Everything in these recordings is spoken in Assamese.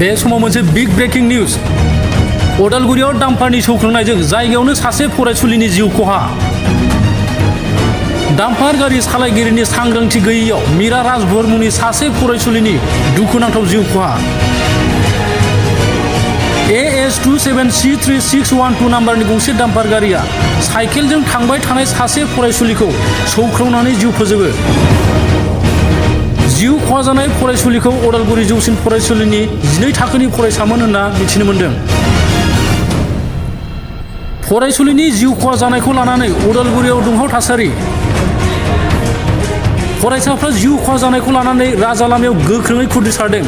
बे समाव मोनसे बिग ब्रेकिं निउज अदालगुरियाव डाम्पारनि सौख्रांनायजों जायगायावनो सासे फरायसुलिनि जिउ खहा डाम्पार गारि सालायगिरिनि सांग्रांथि गैयैयाव मीरा राजभर मुंनि सासे फरायसुलिनि दुखुनांथाव जिउ खहा AS27C3612 नाम्बारनि गंसे डाम्पार गारिया साइकेलजों थांबाय थानाय सासे फरायसुलिखौ सौख्रावनानै जिउ फोजोबो जिउ खहा जानाय फरायसुलिखौ अदालगुरि जौसिन फरायसालिनि 12 थाखोनि फरायसामोन होनना मिथिनो मोन्दों। फरायसुलिनि जिउ खहा जानायखौ लानानै अदालगुरियाव दुंहाव थासारि फरायसाफ्रा जिउ खहा जानायखौ लानानै राजा लामायाव गोख्रोङै खुद्रिसारदों।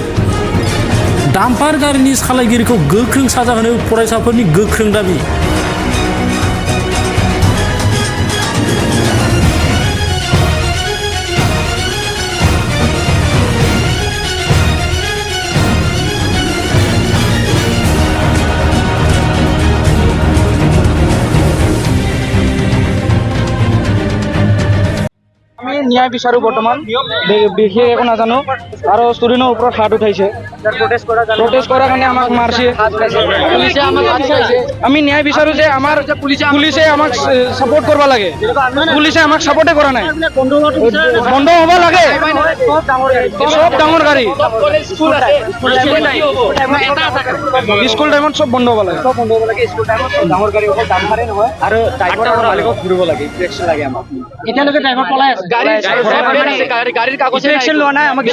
डाम्पार गारिनि सालायगिरिखौ गोख्रों साजा होनो फरायसाफोरनि गोख्रों दाबि আমি ন্যায় বিচাৰো বৰ্তমান বিশেষ একো নাজানো আৰু ষ্টুডেণ্টৰ ওপৰত হাত উঠাইছে প্ৰটেষ্ট কৰাৰ কাৰণে আমাক মাৰছে আমি ন্যায় বিচাৰো যে আমাৰ পুলিচে আমাক ছাপোৰ্ট কৰিব লাগে পুলিচে আমাক ছাপোৰ্টে কৰা নাই বন্ধ হ'ব লাগে সব ডাঙৰ গাড়ী স্কুল টাইমত চব বন্ধ হ'ব লাগে ডাঙৰ গাড়ী অকল ডাম্পাৰে নহয় আৰু ড্ৰাইভাৰ আৰু মালিকক ঘূৰিব লাগে ইনস্ট্ৰাকশন লাগে আমাক এতিয়ালৈকে ড্ৰাইভাৰ পলাই আছে গাড়ীৰ কাগজ একচন লোৱা নাই আমাক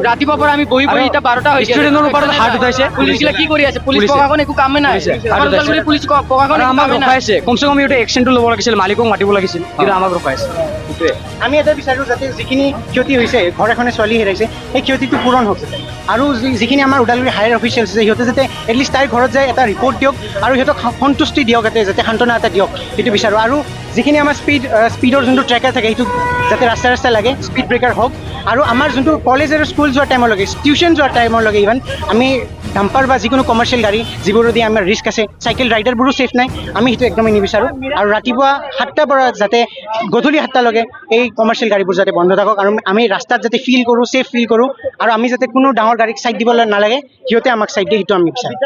ৰাতিপুৱাৰ পৰা আমি বহি বহি এতিয়া 12টা হৈছে ষ্টুডেণ্টৰ ওপৰত হাত উঠাইছে পুলিচে কি কৰি আছে পুলিচ প্ৰশাসন একো কামে নাই পুলিচ প্ৰশাসন আমাক ৰখাইছে কমচে কম ইহঁতে একচনটো ল'ব লাগিছিল মালিকক মাতিব লাগিছিল কিন্তু আমাক ৰখাইছে আমি এটা বিচাৰোঁ যাতে যিখিনি ক্ষতি হৈছে ঘৰ এখনে ছোৱালী হেৰাইছে সেই ক্ষতিটো পূৰণ হওক আৰু যিখিনি আমাৰ ওদালগুৰি হায়াৰ অফিচিয়েলছ আছে সিহঁতে যাতে এটলিষ্ট তাইৰ ঘৰত যায় এটা ৰিপৰ্ট দিয়ক আৰু সিহঁতক সন্তুষ্টি দিয়ক যাতে সান্তনা এটা দিয়ক সেইটো বিচাৰোঁ আৰু যিখিনি আমাৰ স্পীডৰ যোনটো ট্ৰেকাৰ থাকে সেইটো যাতে ৰাস্তাই লাগে স্পীড ব্ৰেকাৰ হওক আৰু আমাৰ যোনটো কলেজ আৰু স্কুল যোৱাৰ টাইমলৈকে টিউশ্যন যোৱাৰ টাইমলৈকে ইভেন আমি ডাম্পাৰ বা যিকোনো কমাৰ্চিয়েল গাড়ী যিবোৰেদি আমাৰ ৰিস্ক আছে চাইকেল ৰাইডাৰবোৰো ছেফ নাই আমি সেইটো একদমেই নিবিচাৰোঁ আৰু ৰাতিপুৱা 7টাৰ পৰা যাতে গধূলি 7টালৈকে এই কমাৰ্চিয়েল গাড়ীবোৰ যাতে বন্ধ থাকক আৰু আমি ৰাস্তাত যাতে ফিল কৰোঁ ছেফ ফিল কৰোঁ আৰু আমি যাতে কোনো ডাঙৰ গাড়ীক ছাইড দিব নালাগে সিহঁতে আমাক ছাইড দিয়ে সেইটো আমি বিচাৰোঁ।